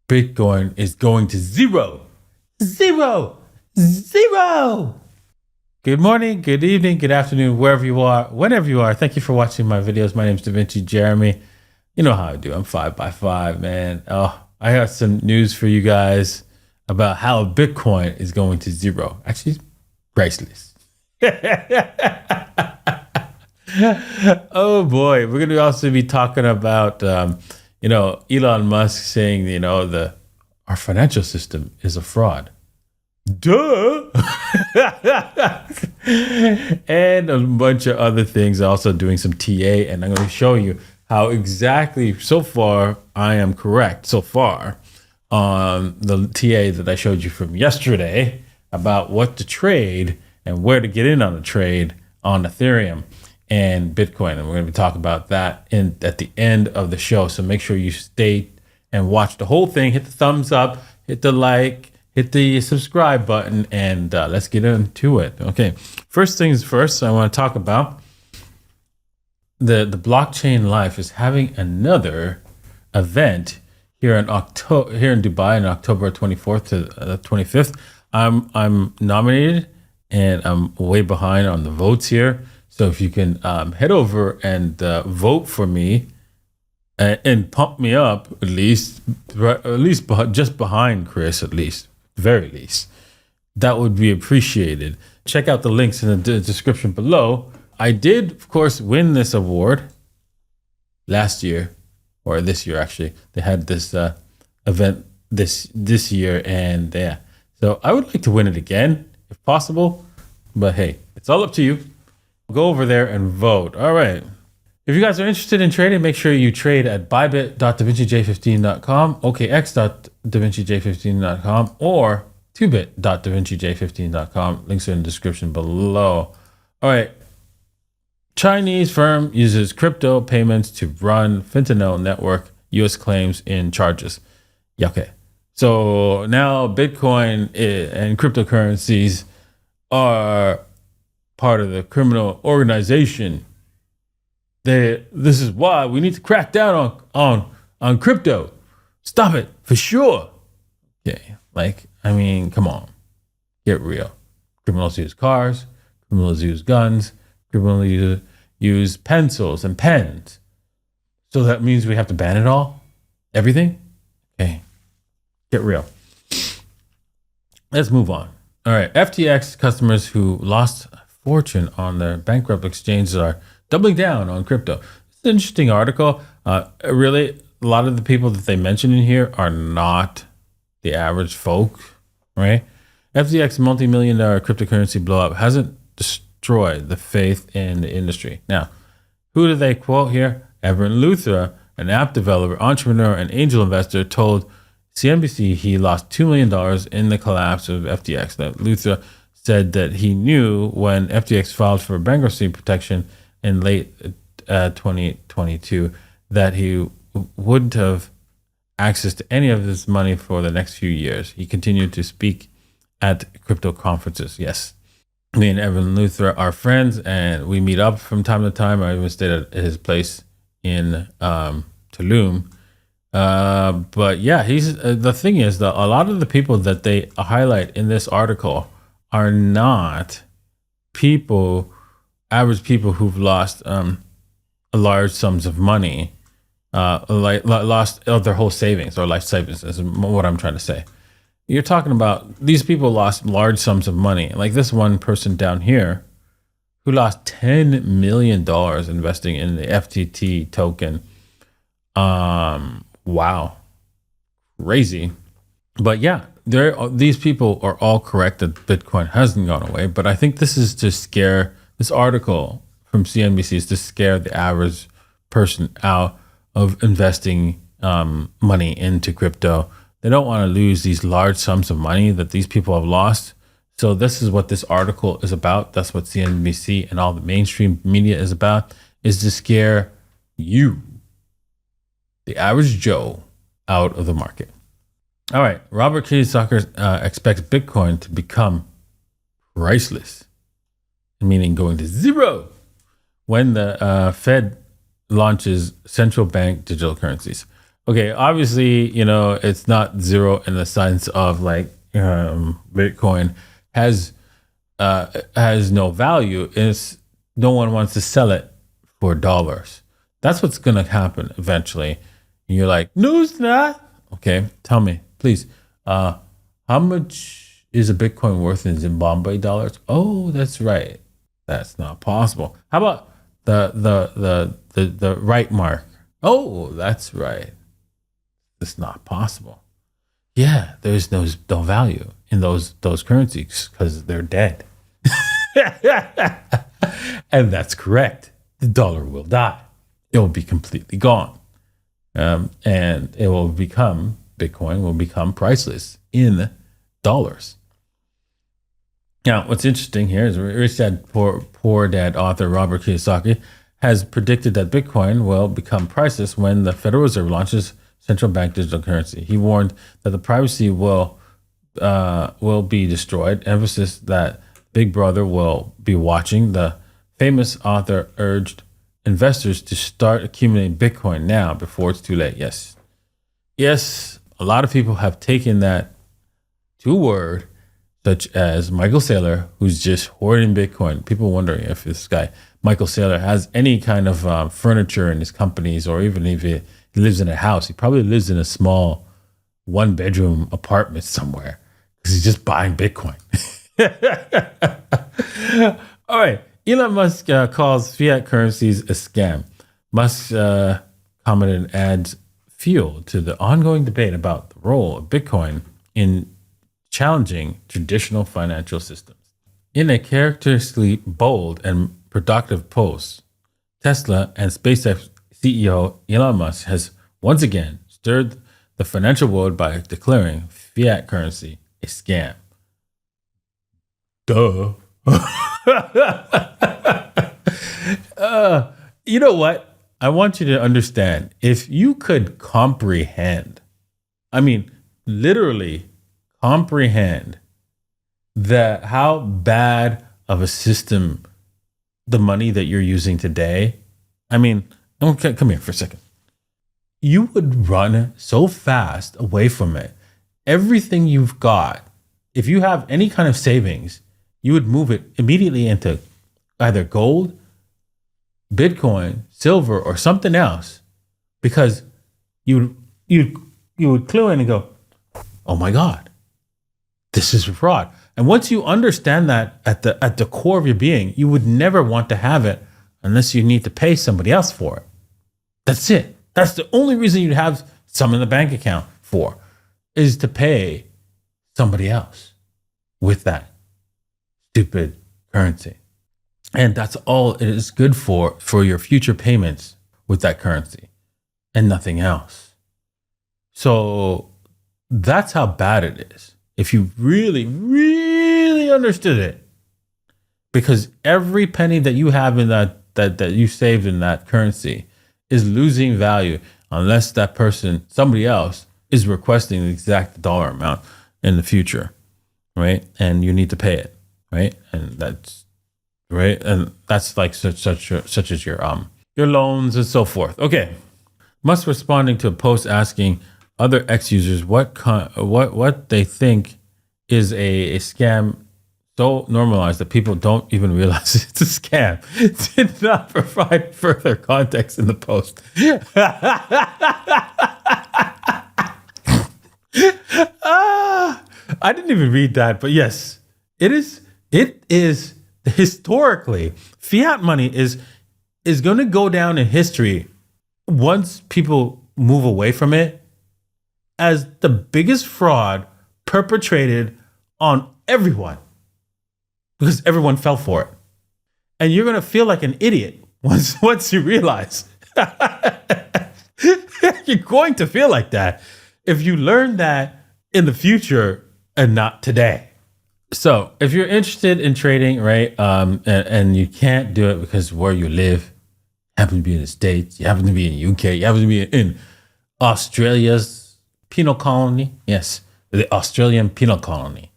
Bitcoin is going to zero. Zero. Zero. Good morning, good evening, good afternoon, wherever you are, whenever you are. Thank you for watching my videos. My name is DaVinci Jeremy. You know how I do. I'm 5x5, man. Oh, I got some news for you guys about how Bitcoin is going to zero. Actually, priceless. Oh boy, we're going to also be talking about, Elon Musk saying, our financial system is a fraud. Duh. And a bunch of other things, also doing some TA, and I'm going to show you how exactly so far I am correct so far on the TA that I showed you from yesterday about what to trade and where to get in on the trade on Ethereum and Bitcoin. And we're going to be talking about that at the end of the show. So make sure you stay and watch the whole thing. Hit the thumbs up, hit the like, hit the subscribe button, and let's get into it. Okay, first things first, I want to talk about the blockchain life is having another event here in Dubai on October 24th to 25th. I'm nominated and I'm way behind on the votes here. So if you can head over and vote for me and pump me up at least just behind Chris, at least, very least, that would be appreciated. Check out the links in the description below. I did, of course, win this award last year, or this year actually. They had this event this year, and yeah. So I would like to win it again if possible, but hey, it's all up to you. Go over there and vote. All right. If you guys are interested in trading, make sure you trade at bybit.davincij15.com, okx.davincij15.com, or 2bit.davincij15.com. Links are in the description below. All right. Chinese firm uses crypto payments to run Fenyanyl Network. U.S. claims in charges. Yeah, okay. So now Bitcoin and cryptocurrencies are part of the criminal organization. This is why we need to crack down on crypto. Stop it for sure. Okay, come on, get real. Criminals use cars. Criminals use guns. Criminals use pencils and pens. So that means we have to ban it all? Everything? Okay, get real. Let's move on. All right, FTX customers who lost a fortune on their bankrupt exchanges are doubling down on crypto. It's an interesting article. Really, a lot of the people that they mention in here are not the average folk, right? FTX multi-million-dollar cryptocurrency blowout hasn't destroyed the faith in the industry. Now, who do they quote here? Evan Luthra, an app developer, entrepreneur, and angel investor, told CNBC he lost $2 million in the collapse of FTX. Now, Luthra said that he knew when FTX filed for bankruptcy protection in late 2022 that he wouldn't have access to any of his money for the next few years. He continued to speak at crypto conferences. Yes, me and Evan Luthra are friends, and we meet up from time to time. I even stayed at his place in Tulum. But yeah, the thing is that a lot of the people that they highlight in this article are not average people who've lost large sums of money, lost their whole savings or life savings, is what I'm trying to say. You're talking about these people lost large sums of money. Like this one person down here who lost $10 million investing in the FTT token. Wow. Crazy. But yeah, these people are all correct that Bitcoin hasn't gone away. But I think this is to scare, this article from CNBC is to scare the average person out of investing money into crypto. They don't want to lose these large sums of money that these people have lost. So this is what this article is about. That's what CNBC and all the mainstream media is about, is to scare you, the average Joe, out of the market. All right. Robert Kiyosaki expects Bitcoin to become priceless, meaning going to zero, when the Fed launches central bank digital currencies. Okay, obviously, it's not zero in the sense of like Bitcoin has has no value. Is no one wants to sell it for dollars. That's what's gonna happen eventually. And you're like, no, it's not. Okay, tell me, please. How much is a Bitcoin worth in Zimbabwe dollars? Oh, that's right. That's not possible. How about the right mark? Oh, that's right. It's not possible. Yeah, there's no value in those currencies because they're dead. And that's correct. The dollar will die. It will be completely gone. And it will become, Bitcoin will become priceless in dollars. Now, what's interesting here is Rich Dad Poor Dad author Robert Kiyosaki has predicted that Bitcoin will become priceless when the Federal Reserve launches central bank digital currency. He warned that the privacy will be destroyed. Emphasis that Big Brother will be watching. The famous author urged investors to start accumulating Bitcoin now before it's too late. Yes, a lot of people have taken that to word, such as Michael Saylor, who's just hoarding Bitcoin. People wondering if this guy, Michael Saylor, has any kind of furniture in his companies, or even if he lives in a house. He probably lives in a small 1-bedroom apartment somewhere because he's just buying Bitcoin. All right. Elon Musk calls fiat currencies a scam. Musk commented and adds fuel to the ongoing debate about the role of Bitcoin in challenging traditional financial systems. In a characteristically bold and productive post, Tesla and SpaceX CEO Elon Musk has once again stirred the financial world by declaring fiat currency a scam. Duh. You know what? I want you to understand. If you could comprehend, I mean, literally comprehend how bad of a system the money that you're using today. I mean, okay, come here for a second. You would run so fast away from it. Everything you've got, if you have any kind of savings, you would move it immediately into either gold, Bitcoin, silver, or something else, because you would clue in and go, oh my God, this is fraud. And once you understand that at the core of your being, you would never want to have it unless you need to pay somebody else for it. That's it. That's the only reason you'd have some in the bank account for, is to pay somebody else with that stupid currency. And that's all it is good for your future payments with that currency and nothing else. So that's how bad it is. If you really, really understood it, because every penny that you have in that you saved in that currency is losing value unless that person, somebody else, is requesting the exact dollar amount in the future, right? And you need to pay it, right? And that's right, and that's like such as your loans and so forth. Okay, Musk responding to a post asking other X users what they think is a scam so normalized that people don't even realize it's a scam. It did not provide further context in the post. I didn't even read that, but yes, it is historically, fiat money is going to go down in history once people move away from it as the biggest fraud perpetrated on everyone, because everyone fell for it. And you're going to feel like an idiot once you realize. You're going to feel like that if you learn that in the future and not today. So if you're interested in trading, right, and you can't do it because where you live, you happen to be in the States, you happen to be in UK, you happen to be in Australia's penal colony, yes, the Australian penal colony,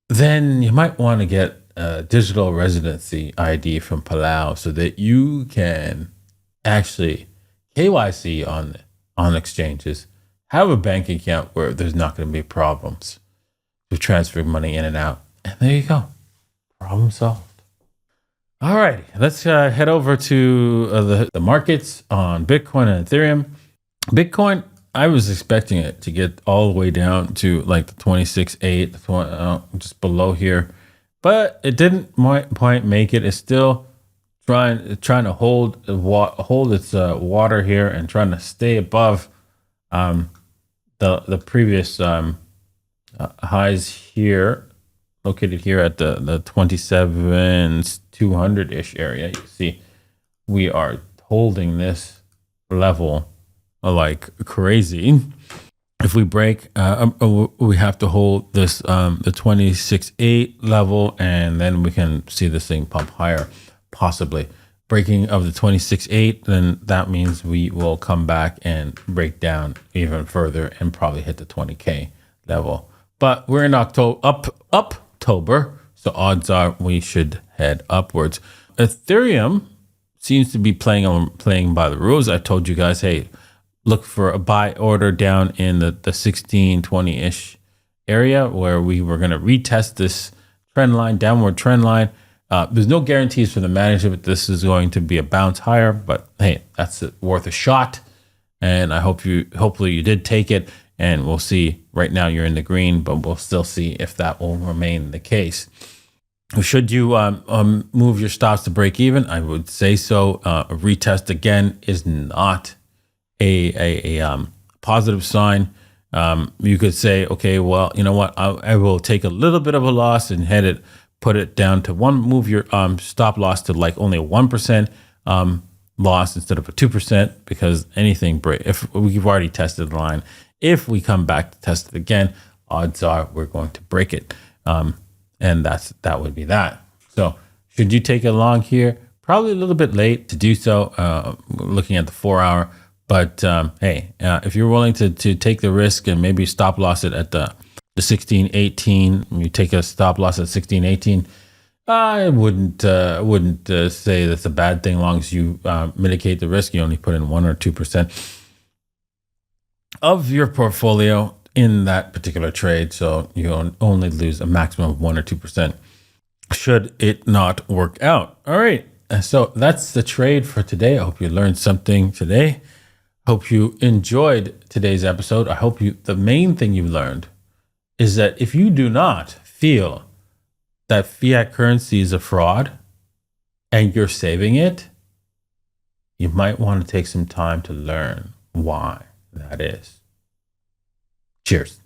then you might want to get a digital residency ID from Palau so that you can actually KYC on exchanges. Have a bank account where there's not going to be problems to transfer money in and out. And there you go. Problem solved. All right, let's head over to the markets on Bitcoin and Ethereum. Bitcoin, I was expecting it to get all the way down to like the 26.8, just below here, but it didn't quite make it. It's still trying to hold its water here and trying to stay above the previous highs here, located here at the 27,200-ish area. You see, we are holding this level like crazy. If we break, we have to hold this the 26.8 level, and then we can see this thing pump higher. Possibly breaking of the 26.8, then that means we will come back and break down even further and probably hit the 20K level. But we're in October, so odds are we should head upwards. Ethereum seems to be playing by the rules. I told you guys, hey, look for a buy order down in the 1620-ish area where we were going to retest this downward trend line. There's no guarantees for the management this is going to be a bounce higher, but hey, that's worth a shot. And hopefully you did take it, and we'll see. Right now you're in the green, but we'll still see if that will remain the case. Should you move your stops to break even? I would say so. A retest again is not a positive sign. You could say, okay, well, you know what? I will take a little bit of a loss and put it down to move your stop loss to like only a 1% loss instead of a 2%, because anything if we've already tested the line, if we come back to test it again, odds are we're going to break it. And that would be that. So should you take it long here? Probably a little bit late to do so, looking at the 4-hour. But hey, if you're willing to take the risk and maybe stop loss it at the 1618, you take a stop loss at 1618, I wouldn't say that's a bad thing, as long as you mitigate the risk. You only put in 1 or 2% of your portfolio in that particular trade, so you only lose a maximum of 1 or 2% should it not work out. All right, so that's the trade for today. I hope you learned something today. Hope you enjoyed today's episode. I hope the main thing you learned is that if you do not feel that fiat currency is a fraud and you're saving it, you might want to take some time to learn why that is. Cheers.